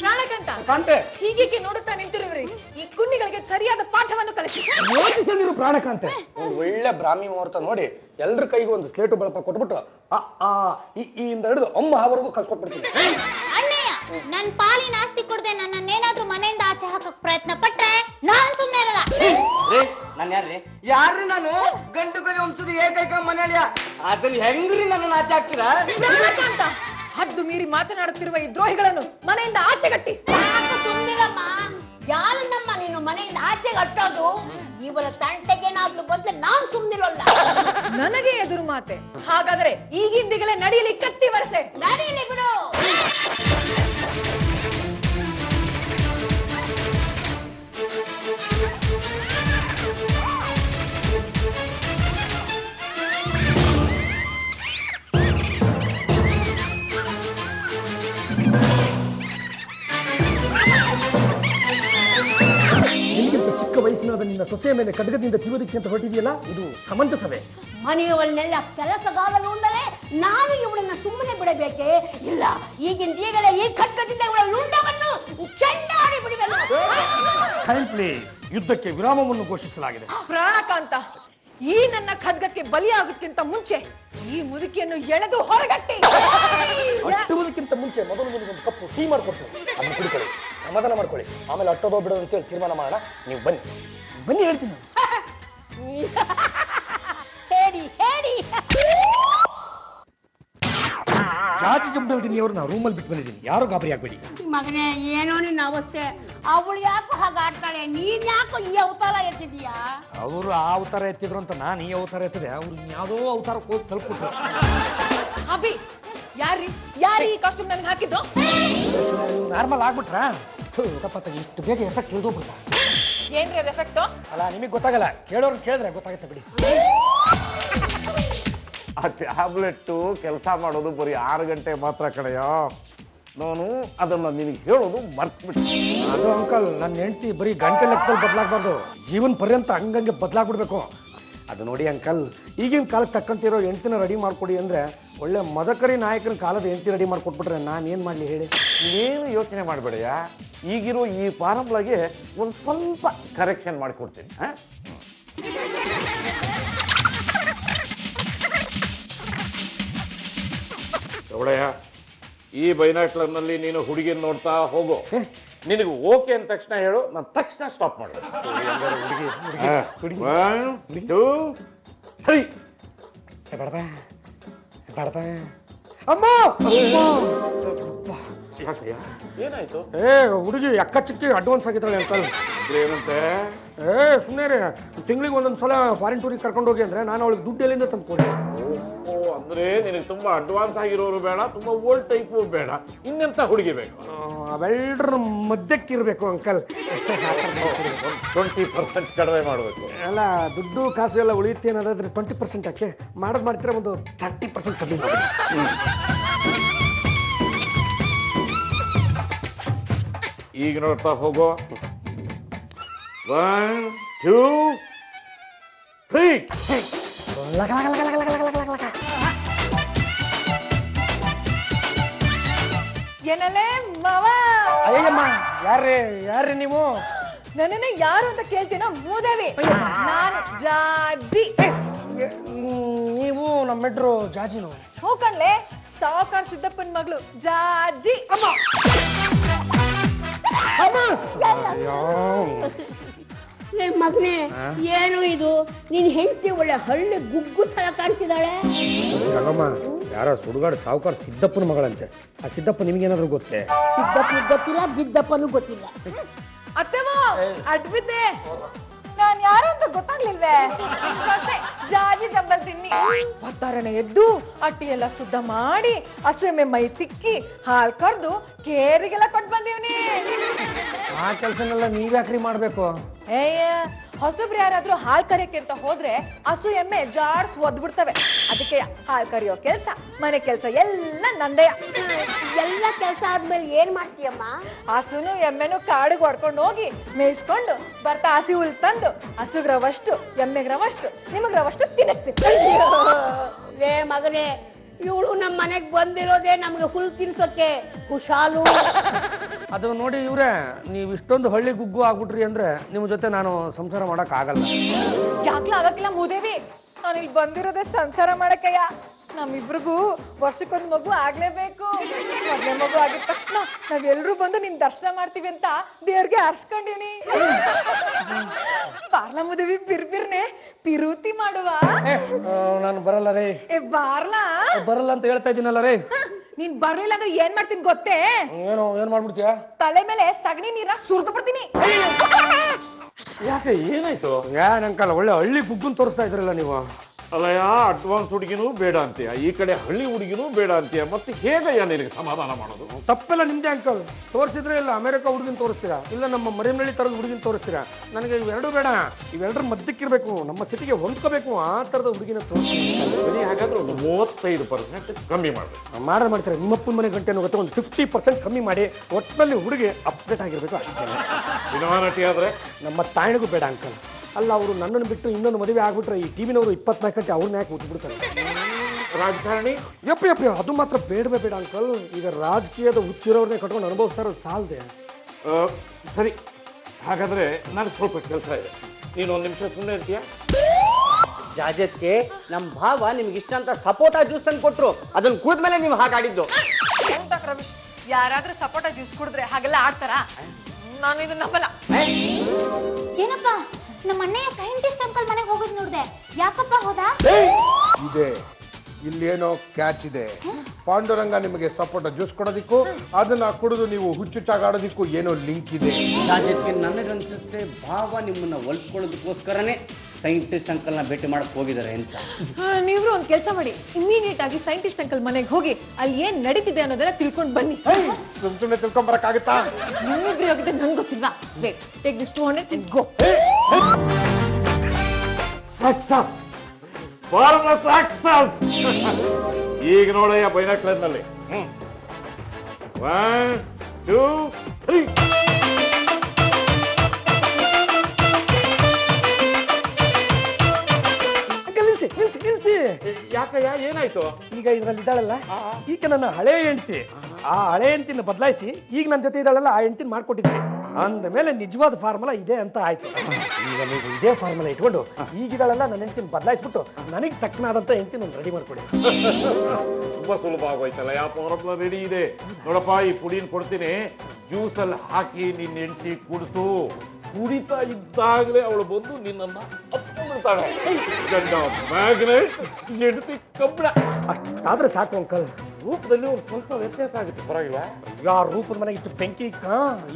ಪ್ರಾಣಕಾಂತ, ಕಾಂತೆ, ಹೀಗೇಕೆ ನೋಡುತ್ತಾ ನಿಂತಿರುವಿರಿ? ಈ ಕುನ್ನಿಗಳಿಗೆ ಸರಿಯಾದ ಪಾಠವನ್ನು ಕಲಿಸಿ. ಯೋಚಿಸಲಿರು ಪ್ರಾಣಕಾಂತೆ. ಒಂದು ಒಳ್ಳೆ ಬ್ರಾಹ್ಮಿ ಮುಹೂರ್ತ ನೋಡಿ ಎಲ್ರ ಕೈಗೂ ಒಂದು ಸ್ಲೇಟು ಬಳಪ ಕೊಟ್ಬಿಟ್ಟು ಈ ಇಂದ ಹಿಡಿದು ಅಮ್ಮ ಅವರೆಗೂ ಕಲ್ಸ್ಕೊಟ್ಬಿಡ್ತೀನಿ. ಅಣ್ಣಯ್ಯ, ನನ್ ಪಾಲಿನ ಆಸ್ತಿ ಕೊಡದೆ ನನ್ನೇನಾದ್ರೂ ಮನೆಯಿಂದ ಆಚೆ ಹಾಕಕ್ ಪ್ರಯತ್ನ ಪಟ್ರೆ ನಾನ್ ಸುಮ್ನೆ ಇರಲ್ಲ. ನಾನು ಯಾರ್ರಿ ನಾನು ಗಂಡು ಕಲಿ ವಂಶದ ಏಕೈಕ ಮನೆಯ ಅದನ್ನ ಹೆಂಗ್ರಿ ನನ್ನ ಆಚೆ ಹಾಕ್ತೀರಾ? ಪ್ರಾಣಕಾಂತ, ಹದ್ದು ಮೀರಿ ಮಾತನಾಡುತ್ತಿರುವ ಈ ದ್ರೋಹಿಗಳನ್ನು ಮನೆಯಿಂದ ಆಚೆಗಟ್ಟಿ. ಸುಮ್ಮನಿರಮ್ಮ. ಯಾರನ್ನಮ್ಮ ನೀನು ಮನೆಯಿಂದ ಆಚೆಗೆ ಹಟ್ಟೋದು? ಇವರ ತಂಟೆಗೇನಾದ್ರೂ ಬಂದ್ರೆ ನಾನ್ ಸುಮ್ಮನಿರೋಲ್ಲ. ನನಗೆ ಎದುರು ಮಾತೆ. ಹಾಗಾದರೆ ಈಗಿಂದಿಗಲೇ ನಡೆಯಲಿ ಕತ್ತಿ ವರಸೆ. ನಡೀಲಿ ಬಿಡು. ಚಿಕ್ಕ ವಯಸ್ಸಿನಾದ ನಿನ್ನ ಸೊಸೆಯ ಮೇಲೆ ಖಡ್ಗದಿಂದ ತಿರುವುದಕ್ಕೆ ಅಂತ ಹೊರಟಿದೆಯಲ್ಲ, ಇದು ಸಮಂಜಸವೇ? ಮನೆಯವನ್ನೆಲ್ಲ ಕೆಲಸಗಾರರು ಅಂದರೆ ನಾನು ಇವಳನ್ನ ಸುಮ್ಮನೆ ಬಿಡಬೇಕೆ? ಇಲ್ಲ, ಈಗಲೇ ಈ ಖಡ್ಗದಿಂದ ಇವಳ ಲುಂಡವನ್ನು ಚೆಂಡಾಡಿ ಬಿಡಬೇಕು. ಯುದ್ಧಕ್ಕೆ ವಿರಾಮವನ್ನು ಘೋಷಿಸಲಾಗಿದೆ. ಪ್ರಾಣಕಾಂತ, ಈ ನನ್ನ ಖಡ್ಗಕ್ಕೆ ಬಲಿಯಾಗೋದಕ್ಕಿಂತ ಮುಂಚೆ ಈ ಮುದುಕಿಯನ್ನು ಎಳೆದು ಹೊರಗಟ್ಟಿ. ಅಟ್ಟುವುದಕ್ಕಿಂತ ಮುಂಚೆ ಮೊದಲು ನಿಮಗೊಂದು ಕಪ್ಪು ಟೀ ಮಾಡಿಕೊಡ್ತೀನಿ, ಅದನ್ನು ಕುಡಿಕೊಳ್ಳಿ, ಸಮಾಧಾನ ಮಾಡ್ಕೊಳ್ಳಿ. ಆಮೇಲೆ ಅಟ್ಟೋದೋ ಬಿಡೋದು ಅಂತೇಳಿ ತೀರ್ಮಾನ ಮಾಡೋಣ. ನೀವು ಬನ್ನಿ ಹೇಳ್ತೀನಿ. ಹೇಳಿ ಹೇಳಿ. ಜಾತಿ ಜಂಬಲ್ದಿನಿ ಅವರು ನಾವು ರೂಮಲ್ಲಿ ಬಿಟ್ಟು ಬಂದಿದ್ದೀನಿ, ಯಾರು ಗಾಬರಿ ಆಗ್ಬೇಡಿ. ಮಗನೇ, ಏನೋ ನಿನ್ನ ಅವಸ್ಥೆ. ಅವಳು ಯಾಕೋ ಹಾಗೆ ಆಡ್ತಾಳೆ, ನೀನ್ ಯಾಕೋ ಈ ಅವತಾರ ಎತ್ತಿದೀಯಾ? ಅವರು ಆ ಅವತಾರ ಎತ್ತಿದ್ರು ಅಂತ ನಾನು ಈ ಅವತಾರ ಎತ್ತಿದೆ. ಅವ್ರು ಯಾವುದೋ ಅವತಾರಕ್ಕೆ ಹೋಗಿ ತಲುಪಿಟ್ರು. ಅಭಿ, ಯಾರಿ ಈ ಕಾಸ್ಟ್ಯೂಮ್ ನನಗೆ ಹಾಕಿದ್ದು? ನಾರ್ಮಲ್ ಆಗ್ಬಿಟ್ರಾ? ಇಷ್ಟು ಬೇಗ ಎಫೆಕ್ಟ್ ಇಳ್ದೋಗ್ಬಿಡ್ತ. ಏನ್ರಿ ಅದು ಎಫೆಕ್ಟ್? ಅಲ್ಲ, ನಿಮಗೆ ಗೊತ್ತಾಗಲ್ಲ, ಕೇಳೋರು ಕೇಳಿದ್ರೆ ಗೊತ್ತಾಗುತ್ತೆ ಬಿಡಿ. ಆ ಟ್ಯಾಬ್ಲೆಟ್ ಕೆಲಸ ಮಾಡೋದು ಬರೀ 6 ಗಂಟೆ ಮಾತ್ರ ಕಡೆಯೋ. ನಾನು ಅದನ್ನ ನಿನಗೆ ಹೇಳೋದು ಮರ್ತ್ಬಿಟ್ಟೆ. ಅದು ಅಂಕಲ್, ನನ್ನ ಹೆಂಡತಿ ಬರೀ ಗಂಟೆ ಲೆಕ್ಕದಲ್ಲಿ ಬದಲಾಗಬಾರ್ದು, ಜೀವನ ಪರ್ಯಂತ ಹಂಗಂಗೆ ಬದಲಾಗ್ಬಿಡ್ಬೇಕು. ಅದು ನೋಡಿ ಅಂಕಲ್, ಈಗಿನ ಕಾಲಕ್ಕೆ ತಕ್ಕಂತಿರೋ ಹೆಂಡತಿನ ರೆಡಿ ಮಾಡ್ಕೊಡಿ ಅಂದ್ರೆ ಒಳ್ಳೆ ಮದಕರಿ ನಾಯಕನ ಕಾಲದ ಹೆಂಡತಿ ರೆಡಿ ಮಾಡ್ಕೊಟ್ಬಿಟ್ರೆ ನಾನು ಏನ್ ಮಾಡ್ಲಿ ಹೇಳಿ? ಏನು ಯೋಚನೆ ಮಾಡಬೇಡಯ್ಯ, ಈಗಿರೋ ಈ ಫಾರ್ಮುಲಾಗೆ ಒಂದು ಸ್ವಲ್ಪ ಕರೆಕ್ಷನ್ ಮಾಡಿಕೊಡ್ತೀನಿ. ತಗೊಳಯ್ಯ, ಈ ಬೈನಾಕ್ಲರ್ನಲ್ಲಿ ನೀನು ಹುಡುಗಿನ ನೋಡ್ತಾ ಹೋಗು. ನಿನಗೆ ಓಕೆ ಅಂದ ತಕ್ಷಣ ಹೇಳು, ನಾನು ತಕ್ಷಣ ಸ್ಟಾಪ್ ಮಾಡು. 1, 2, 3. ಅಮ್ಮ, ಏನಾಯ್ತು? ಹುಡುಗಿ ಅಕ್ಕ ಚಿಕ್ಕಿ ಅಡ್ವಾನ್ಸ್ ಆಗಿದ್ದಾಳೆ ಅಂಕಲ್. ಏನಂತೆ? ಸುಮ್ಮನೆ ರೀ, ತಿಂಗಳಿಗೆ ಒಂದೊಂದ್ಸಲ ಫಾರಿನ್ ಟೂರಿಗೆ ಕರ್ಕೊಂಡು ಹೋಗಿ ಅಂದ್ರೆ ನಾನು ಅವಳಿಗೆ ದುಡ್ಡು ಎಲ್ಲಿಂದ ತಂದ್ಕೊಡಿ. ಅಂದ್ರೆ ನಿನಗೆ ತುಂಬಾ ಅಡ್ವಾನ್ಸ್ ಆಗಿರೋರು ಬೇಡ, ತುಂಬಾ ಓಲ್ಡ್ ಟೈಪು ಬೇಡ, ಇನ್ನೆಂತ ಹುಡುಗಿ ಬೇಕು? ಅವೆಲ್ಲರ ಮಧ್ಯಕ್ಕಿರ್ಬೇಕು ಅಂಕಲ್. 20% ಕಡಿಮೆ ಮಾಡಬೇಕು. ಎಲ್ಲ ದುಡ್ಡು ಕಾಸು ಎಲ್ಲ ಉಳಿಯುತ್ತೆ ಅನ್ನೋದಾದ್ರೆ 20% ಯಾಕೆ ಮಾಡ್ತೀರಾ? ಒಂದು 30% ಕಡಿಮೆ ಮಾಡಿ. ಈಗ ನೋಡ್ತಾ ಹೋಗೋ. 1, 2, 3. ಏನಲ್ಲೇ ಮಾವ? ಅಯ್ಯಮ್ಮ, ಯಾರ್ರಿ ನೀವು? ನನ್ನನ್ನ ಯಾರು ಅಂತ ಕೇಳ್ತೀನೋ ಮೂದೇವಿ. ನಾನು ಜಾಜಿ. ನೀವು ನಮ್ಮ ಮೆಟ್ರೋ ಜಾಜಿನು? ಹೋಗ್ಕಣ್ಲೆ, ಸಾವುಕಾರ ಸಿದ್ದಪ್ಪನ ಮಗಳು ಜಾಜಿ. ಅಮ್ಮ, ಮಗನೇ ಏನು ಇದು ನಿನ್ ಹೆಂಡತಿ ಒಳ್ಳೆ ಹಳ್ಳಿ ಗುಗ್ಗು ತರ ಕಾಣ್ತಿದ್ದಾಳೆ. ರಂಗಮ್ಮ ಯಾರೋ ಸುಡುಗಾಡು ಸಾವುಕಾರ ಸಿದ್ದಪ್ಪನ ಮಗಳಂತೆ. ಆ ಸಿದ್ದಪ್ಪ ನಿಮ್ಗೇನಾದ್ರು ಗೊತ್ತೇ? ಸಿದ್ದಪ್ಪನು ಗೊತ್ತಿಲ್ಲ, ಬಿದ್ದಪ್ಪನೂ ಗೊತ್ತಿಲ್ಲ. ಅತ್ತೆಮೋ ಅಡ್ಬಿದ್ದೆ. ನಾನ್ ಯಾರು ಅಂತ ಗೊತ್ತಾಗ್ಲಿಲ್ವೇ? ಮತ್ತೆ ಜಾಜಿ ಜಂಬಲ್ ತಿನ್ನಿ ಭತ್ತಾರನೆ ಎದ್ದು ಅಟ್ಟಿ ಎಲ್ಲ ಶುದ್ಧ ಮಾಡಿ ಹಸುವೆ ಮೈ ತಿಕ್ಕಿ ಹಾಲ್ ಕರ್ದು ಕೇರಿಗೆಲ್ಲ ಕೊಟ್ಟು ಬಂದೀವ್ನಿ. ಆ ಕೆಲಸನೆಲ್ಲ ನೀವ್ಯಾಕ್ರಿ ಮಾಡ್ಬೇಕು? ಏಯ್ಯ ಹೊಸಬ್ರು ಯಾರಾದ್ರೂ ಹಾಲ್ ಕರಿಯಕ್ಕೆ ಅಂತ ಹೋದ್ರೆ ಹಸು ಎಮ್ಮೆ ಜಾಡ್ಸ್ ಒದ್ಬಿಡ್ತವೆ. ಅದಕ್ಕೆ ಹಾಲ್ ಕರಿಯೋ ಕೆಲ್ಸ ಮನೆ ಕೆಲ್ಸ ಎಲ್ಲ ನಂದೆಯ. ಎಲ್ಲ ಕೆಲಸ ಆದ್ಮೇಲೆ ಏನ್ ಮಾಡ್ತೀಯಮ್ಮ? ಹಸುನು ಎಮ್ಮೆನು ಕಾಡಿಗೆ ಹೊಡ್ಕೊಂಡು ಹೋಗಿ ಮೇಯಿಸ್ಕೊಂಡು ಬರ್ತಾ ಹಸಿ ಹುಲ್ ತಂದು ಹಸುಗ್ರವಷ್ಟು ಎಮ್ಮೆಗ್ರವಷ್ಟು ನಿಮಗ್ರವಷ್ಟು ತಿನ್ನಿಸ್ತೀನಿ. ಲೇ ಮಗನೇ, ಇವಳು ನಮ್ಮ ಮನೆಗ್ ಬಂದಿರೋದೇ ನಮ್ಗೆ ಹುಲ್ ತಿನ್ಸೋಕೆ. ಹುಷಾಲು. ಅದು ನೋಡಿ ಇವ್ರೆ, ನೀವು ಇಷ್ಟೊಂದು ಹಳ್ಳಿ ಗುಗ್ಗು ಆಗ್ಬಿಟ್ರಿ ಅಂದ್ರೆ ನಿಮ್ ಜೊತೆ ನಾನು ಸಂಸಾರ ಮಾಡಕ್ ಆಗಲ್ಲ. ಯಾಕ್ಲ ಆಗಕ್ಕಿಲ್ಲ ಮೂದೇವಿ, ನಾನು ಇಲ್ಲಿ ಬಂದಿರೋದೇ ಸಂಸಾರ ಮಾಡಕ್ಕಯ್ಯ. ನಮ್ಮಿಬ್ರಿಗೂ ವರ್ಷಕ್ಕೊಂದು ಮಗು ಆಗ್ಲೇಬೇಕು. ಮೊದಲೇ ಮಗು ಆಗಿದ ತಕ್ಷಣ ನಾವೆಲ್ರೂ ಬಂದು ನಿನ್ ದರ್ಶನ ಮಾಡ್ತೀವಿ ಅಂತ ದೇವ್ರಿಗೆ ಹರ್ಸ್ಕೊಂಡಿವ್ನಿ. ಬಾರ್ಲಾ ಮೂದೇವಿ ಬಿರ್ಬಿರ್ನೆ ಪಿರೂತಿ ಮಾಡುವ. ನಾನು ಬರಲ್ಲ ರೇ. ಬಾರ್ಲಾ ಬರಲ್ಲ ಅಂತ ಹೇಳ್ತಾ ಇದ್ದೀನಲ್ಲ ರೇ. ನೀನ್ ಬರ್ಲಿಲ್ಲ ಅಂದ್ರೆ ಏನ್ ಮಾಡ್ತೀನಿ ಗೊತ್ತೇ? ಏನ್ ಮಾಡ್ಬಿಡ್ತೀಯ? ತಲೆ ಮೇಲೆ ಸಗಣಿ ನೀರ ಸುರಿದು ಬಿಡ್ತೀನಿ. ಯಾಕೆ ಏನಾಯ್ತು? ಅಂಕಲ್ ಒಳ್ಳೆ ಹಳ್ಳಿ ಗುಗ್ಗುನ್ ತೋರಿಸ್ತಾ ಇದ್ರಲ್ಲ ನೀವು. ಅಲ್ಲಯ್ಯ, ಅಡ್ವಾನ್ಸ್ ಹುಡುಗಿನೂ ಬೇಡ ಅಂತೀಯ, ಈ ಕಡೆ ಹಳ್ಳಿ ಹುಡುಗಿನೂ ಬೇಡ ಅಂತೀಯ, ಮತ್ತೆ ಹೇಗಯ್ಯ ನಿನಗೆ ಸಮಾಧಾನ ಮಾಡೋದು? ತಪ್ಪೆಲ್ಲ ನಿಮ್ದೇ ಅಂಕಲ್. ತೋರಿಸಿದ್ರೆ ಇಲ್ಲ ಅಮೆರಿಕ ಹುಡುಗಿನ ತೋರಿಸ್ತೀರಾ, ಇಲ್ಲ ನಮ್ಮ ಮರಿಯಮ್ನಳ್ಳಿ ತರದ ಹುಡುಗಿನ ತೋರಿಸ್ತೀರಾ. ನನಗೆ ಇವೆರಡು ಬೇಡ, ಇವೆರಡರ ಮಧ್ಯಕ್ಕಿರ್ಬೇಕು, ನಮ್ಮ ಸಿಟಿಗೆ ಹೊಂದ್ಕೋಬೇಕು, ಆ ತರದ ಹುಡುಗಿನ ತೋರಿಸ್ತೀನಿ. ಹಾಗಾದ್ರೆ ಒಂದು 35% ಕಮ್ಮಿ ಮಾಡಬೇಕು. ಮಾಡ್ತಾರೆ. ನಿಮ್ಮಪ್ಪನ ಮನೆ ಗಂಟೆ ಗೊತ್ತ, ಒಂದು 50% ಕಮ್ಮಿ ಮಾಡಿ. ಒಟ್ಟಿನಲ್ಲಿ ಹುಡುಗಿ ಅಪ್ಡೇಟ್ ಆಗಿರ್ಬೇಕು ಅಷ್ಟೇ. ಸಿನಿಮಾ ನಟಿ ಆದ್ರೆ ನಮ್ಮ ತಾಯಿಗೂ ಬೇಡ ಅಂಕಲ್. ಅಲ್ಲ, ಅವರು ನನ್ನನ್ನು ಬಿಟ್ಟು ಇನ್ನೊಂದು ಮದುವೆ ಆಗ್ಬಿಟ್ರೆ ಈ ಟಿವಿನವರು 24 ಗಂಟೆ ಅವ್ರನ್ನ ಯಾಕೆ ಮುಚ್ಚಿಬಿಡ್ತಾರೆ? ರಾಜಕಾರಣಿ ಯಪ್ಪ ಅದು ಮಾತ್ರ ಬೇಡವೇ ಬೇಡ ಅಂಕಲ್. ಈಗ ರಾಜಕೀಯದ ಹುಚ್ಚಿರೋರ್ನೇ ಕಟ್ಕೊಂಡು ಅನುಭವಿಸ್ತಾ ಇರೋದು ಸಾಲದೆ. ಸರಿ, ಹಾಗಾದ್ರೆ ನನಗೆ ಸ್ವಲ್ಪ ಕೆಲಸ ಇದೆ, ನೀನು ಒಂದು ನಿಮಿಷ ಸುಮ್ಮನೆ ಇರ್ತೀಯ? ಜಾಜತ್ಗೆ ನಮ್ ಭಾವ ನಿಮ್ಗೆ ಇಷ್ಟ ಅಂತ ಸಪೋಟ ಜ್ಯೂಸ್ ಅನ್ನು ಕೊಟ್ರು, ಅದನ್ನ ಕುಡಿದ್ಮೇಲೆ ನೀವು ಹಾಗಾಡಿದ್ದು. ಯಾರಾದ್ರೂ ಸಪೋಟ ಜ್ಯೂಸ್ ಕುಡಿದ್ರೆ ಹಾಗೆಲ್ಲ ಆಡ್ತಾರ? ನಾನು ಇದನ್ನ ನಂಬಲ್ಲ. ಏನಪ್ಪ, ನಮ್ಮ ಅಣ್ಣಯ್ಯ ಸೈಂಟಿಸ್ಟ್ ಅಂಕಲ್ ಮನೆಗೆ ಹೋಗೋದು ನೋಡ್ದೆ, ಯಾಕಪ್ಪ ಹೋದ? ಇದೆ, ಇಲ್ಲೇನೋ ಕ್ಯಾಚ್ ಇದೆ. ಪಾಂಡುರಂಗ ನಿಮಗೆ ಸಪೋಟ ಜ್ಯೂಸ್ ಕೊಡೋದಿಕ್ಕೂ ಅದನ್ನ ಕುಡಿದು ನೀವು ಹುಚ್ಚುಚ್ಚಾಗಾಡೋದಿಕ್ಕೂ ಏನೋ ಲಿಂಕ್ ಇದೆ. ಜಾಜತ್ಗೆ ನನಗನ್ಸುತ್ತೆ ಭಾವ ನಿಮ್ಮನ್ನ ಒಲ್ಸ್ಕೊಳ್ಳೋದಕ್ಕೋಸ್ಕರನೇ ಸೈಂಟಿಸ್ಟ್ ಅಂಕಲ್ನ ಭೇಟಿ ಮಾಡಕ್ ಹೋಗಿದ್ದಾರೆ ಅಂತ. ನೀವ್ರು ಒಂದ್ ಕೆಲಸ ಮಾಡಿ, ಇಮಿಡಿಯೇಟ್ ಆಗಿ ಸೈಂಟಿಸ್ಟ್ ಅಂಕಲ್ ಮನೆಗೆ ಹೋಗಿ ಅಲ್ಲಿ ಏನ್ ನಡೀತಿದೆ ಅನ್ನೋದನ್ನ ತಿಳ್ಕೊಂಡು ಬನ್ನಿ. ಸುಮ್ಮನೆ ತಿಳ್ಕೊಂಬರಕ್ಕಾಗತ್ತಾ? ನಿಮ್ಮಿಬ್ರು ಹೋಗಿದ್ದೆ ನಂಗೆ ಗೊತ್ತಿಲ್ವಾ? Wait, take this 200 and go. ಈಗ ನೋಡಯ್ಯ ಬೈನಾಕ್ಲರ್ನಲ್ಲಿ 1 2 3. ನಿಲ್ಸಿ. ಯಾಕಯ್ಯ, ಏನಾಯ್ತು? ಈಗ ಇದ್ರಲ್ಲಿ ಇದ್ದಾಳಲ್ಲ, ಈಗ ನನ್ನ ಹಳೆ ಹೆಂಡತಿ, ಆ ಹಳೆ ಹೆಂಡತಿನ ಬದಲಾಯಿಸಿ ಈಗ ನನ್ನ ಜೊತೆ ಇದ್ದಾಳಲ್ಲ, ಆ ಹೆಂಡತಿನ ಮಾಡ್ಕೊಟ್ಟಿದ್ವಿ. ಅಂದ ಮೇಲೆ ನಿಜವಾದ ಫಾರ್ಮುಲಾ ಇದೆ ಅಂತ ಆಯ್ತು. ಈಗ ನೀವು ಇದೇ ಫಾರ್ಮುಲಾ ಇಟ್ಕೊಂಡು ಈಗಿದಾಳಲ್ಲ ನನ್ನ ಹೆಂಡತಿನ ಬದಲಾಯಿಸ್ಬಿಟ್ಟು ನನಗೆ ತಕ್ಕನಾದಂತ ಹೆಂಡತಿನ ರೆಡಿ ಮಾಡ್ಕೊಡಿ. ತುಂಬಾ ಸುಲಭ ಆಗೋಯ್ತಲ್ಲ, ಯಾವ ಫಾರ್ಮುಲಾ ರೆಡಿ ಇದೆ ನೋಡಪ್ಪ. ಈ ಪುಡಿನ ಕೊಡ್ತೀನಿ, ಜ್ಯೂಸಲ್ಲಿ ಹಾಕಿ ನಿನ್ನ ಹೆಂಡತಿ ಕುಡಿಸು. ಕುಡಿತಾ ಇದ್ದಾಗಲೇ ಅವಳು ಬಂದು ನಿನ್ನನ್ನ ಅಪ್ಪಿಬಿಡ್ತಾಳೆ. ಗಂಡ ಮ್ಯಾಗ್ನೆಟ್, ಹೆಂಡತಿ ಕಬ್ಬಣ. ಅಷ್ಟಾದ್ರೆ ಸಾಕು ಅಂಕಲ್. ರೂಪದಲ್ಲಿ ಒಂದು ಸ್ವಲ್ಪ ವ್ಯತ್ಯಾಸ ಆಗುತ್ತೆ, ಪರವಾಗಿಲ್ಲ. ಯಾ ರೂಪದ ಮನೆಗೆ ಇಟ್ಟು ಬೆಂಕಿ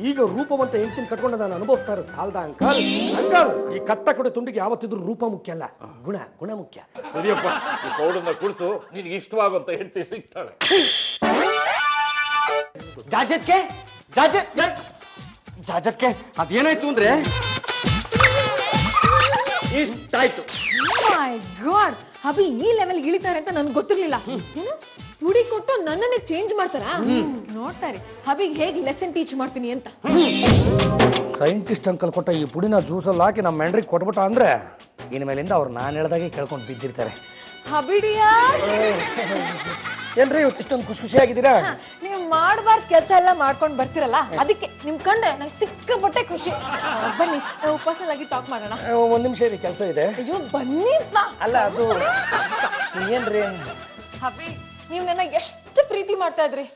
ಈಗ ರೂಪವಂತ ಹೆಂಡತಿನ ಕಟ್ಕೊಂಡು ನಾನು ಅನುಭವಿಸ್ತಾ ಇರೋದು ಸಾಲದ ಅಂಕಲ್. ಅಂಕಲ್, ಈ ಕಟ್ಟ ಕೊಡೆ ತುಂಡಿಗೆ ಯಾವತ್ತಿದ್ರು ರೂಪ ಮುಖ್ಯ ಅಲ್ಲ, ಗುಣ ಮುಖ್ಯ. ಸರಿಯಪ್ಪ, ಈ ಪೌಡರ್ನ ಕುಡಿಸು, ನಿನ್ಗೆ ಇಷ್ಟವಾಗುವಂತ ಹೆಂಡತಿ ಸಿಗ್ತಾಳೆ. ಜಾಜತ್ಗೆ ಅದೇನಾಯ್ತು ಅಂದ್ರೆ ಇಷ್ಟಾಯ್ತು. ಮೈ ಗಾಡ್, ಅಭಿ ಈ ಲೆವೆಲ್ ಇಳಿತಾರೆ ಅಂತ ನನ್ಗೆ ಗೊತ್ತಿರ್ಲಿಲ್ಲ. ಪುಡಿ ಕೊಟ್ಟು ನನ್ನನ್ನೇ ಚೇಂಜ್ ಮಾಡ್ತಾರ? ನೋಡ್ತಾರೆ ಅಭಿಗೆ ಹೇಗೆ ಲೆಸನ್ ಟೀಚ್ ಮಾಡ್ತೀನಿ ಅಂತ. ಸೈಂಟಿಸ್ಟ್ ಅಂಕಲ್ ಕೊಟ್ಟ ಈ ಪುಡಿನ ಜ್ಯೂಸಲ್ಲಿ ಹಾಕಿ ನಮ್ಮ ಮೆಂಡ್ರಿಗೆ ಕೊಟ್ಬಿಟ್ಟ ಅಂದ್ರೆ ಇನ್ಮೇಲಿಂದ ಅವ್ರು ನಾನು ಹೇಳ್ದಾಗೆ ಕೇಳ್ಕೊಂಡು ಬಿದ್ದಿರ್ತಾರೆ. ಹಬಿಡಿಯಾ, ಏನ್ರಿ ಇಷ್ಟೊಂದು ಖುಷಿಯಾಗಿದ್ದೀರಾ? ನೀವು ಮಾಡಬಾರ್ದು ಕೆಲಸ ಎಲ್ಲ ಮಾಡ್ಕೊಂಡು ಬರ್ತಿರಲ್ಲ, ಅದಕ್ಕೆ ನಿಮ್ ಕಂಡ್ರೆ ನಂಗೆ ಸಿಕ್ಕಾಪಟ್ಟೆ ಖುಷಿ. ಬನ್ನಿ, ನಾವು ಪರ್ಸನಲ್ ಆಗಿ ಟಾಕ್ ಮಾಡೋಣ. ಒಂದ್ ನಿಮಿಷ ಇದೆ, ಕೆಲಸ ಇದೆ. ಅಯ್ಯೋ ಬನ್ನಿ. ಅಲ್ಲ ಅದು ಏನ್ರಿ? ಹಬಿ, ನೀವು ನನ್ನ ಎಷ್ಟು ಪ್ರೀತಿ ಮಾಡ್ತಾ ಇದ್ರಿ,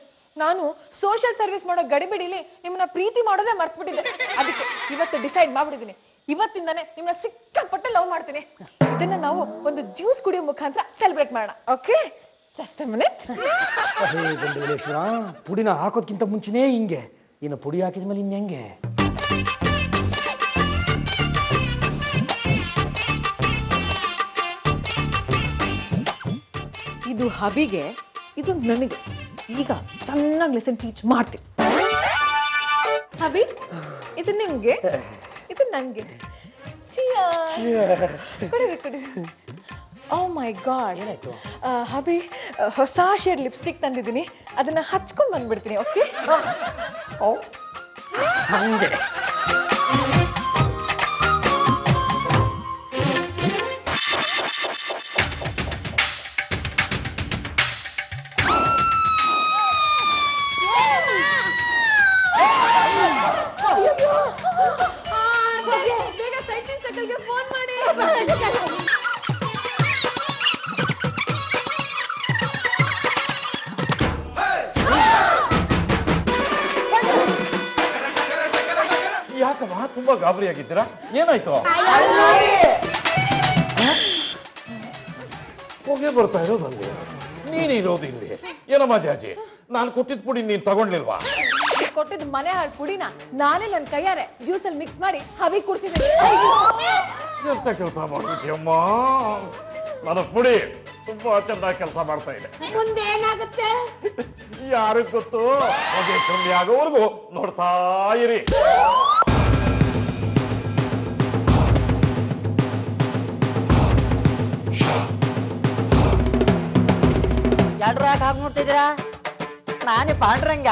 ನಾನು ಸೋಷಿಯಲ್ ಸರ್ವಿಸ್ ಮಾಡೋ ಗಡಿಬಿಡಿಲಿ ನಿಮ್ಮನ್ನ ಪ್ರೀತಿ ಮಾಡೋದೇ ಮರ್ತ್ಬಿಟ್ಟಿದ್ದೆ. ಅದಕ್ಕೆ ಇವತ್ತು ಡಿಸೈಡ್ ಮಾಡ್ಬಿಟ್ಟಿದ್ದೀನಿ, ಇವತ್ತಿಂದಾನೆ ನಿಮ್ಮನ್ನ ಸಿಕ್ಕಾಪಟ್ಟೆ ಲವ್ ಮಾಡ್ತೀನಿ. ಇದನ್ನ ನಾವು ಒಂದು ಜ್ಯೂಸ್ ಕುಡಿಯೋ ಮುಖಾಂತರ ಸೆಲೆಬ್ರೇಟ್ ಮಾಡೋಣ. Okay, just a minute. ಗಂಡೇಶ್ವರ, ಪುಡಿನ ಹಾಕೋದ್ಕಿಂತ ಮುಂಚೆನೇ ಹಿಂಗೆ, ಇನ್ನು ಪುಡಿ ಹಾಕಿದ್ಮೇಲೆ ಇನ್ನು ಹೆಂಗೆ? ಇದು ಹಬಿಗೆ, ಇದು ನನಗೆ. ಈಗ ಚೆನ್ನಾಗಿ ಲೆಸನ್ ಟೀಚ್ ಮಾಡ್ತೀನಿ. ಹಬಿ, ಇದು ನಿಮ್ಗೆ, ಇದು ನನ್ಗೆ. ಕುಡಿರಿ ಕುಡಿ. ಓ ಮೈ ಗಾಡ್, ಏನಾಯ್ತು? ಹಬಿ, ಹೊಸ ಶೇಡ್ ಲಿಪ್ಸ್ಟಿಕ್ ತಂದಿದ್ದೀನಿ, ಅದನ್ನ ಹಚ್ಕೊಂಡ್ ಬಂದ್ಬಿಡ್ತೀನಿ. ಓಕೆ, ಹಂಗೆ ಬೇಗ ಸೈಕ್ಲಿಂಗ್ ಸೈಕಲ್ಗೆ ಫೋನ್ ಮಾಡಿ. ಯಾಕಮ್ಮ ತುಂಬಾ ಗಾಬರಿ ಆಗಿದ್ದೀರಾ? ಏನಾಯ್ತು? ಹೊಗೆ ಬರ್ತಾ ಇರೋದು ಅಲ್ಲಿ, ನೀನಿರೋದು ಇಲ್ಲಿ. ಏನಮ್ಮ ಜಾಜಿ, ನಾನು ಕೊಟ್ಟಿದ್ ಪುಡಿ ನೀನ್ ತಗೊಂಡ್ಲಿಲ್ವಾ? ಕೊಟ್ಟಿದ್ ಮನೆ ಹಾಳು ಪುಡಿನ ನಾನೇ ನನ್ನ ಕೈಯಾರೆ ಜ್ಯೂಸ್ ಅಲ್ಲಿ ಮಿಕ್ಸ್ ಮಾಡಿ ಹವಿ ಕುಡ್ಸಿದ್ದೀನಿ. ಎಂತ ಕೆಲಸ ಮಾಡ್ಬಿಟ್ಟಿಯಮ್ಮ? ನನ್ನ ಪುಡಿ ತುಂಬಾ ಚೆನ್ನಾಗಿ ಕೆಲಸ ಮಾಡ್ತಾ ಇದೆ. ಮುಂದೆ ಏನಾಗುತ್ತೆ? ಯಾರಿಗ್ ಗೊತ್ತು? ಹೊಗೆ ಕಮ್ಮಿ ಆಗೋವರೆಗೂ ನೋಡ್ತಾ ಇರಿ. ಯಾರು ಯಾಕೆ ಹಾಗೆ ನೋಡ್ತಿದ್ದೀರಾ? ನಾನೇ ಪಾಂಡ್ರಂಗ.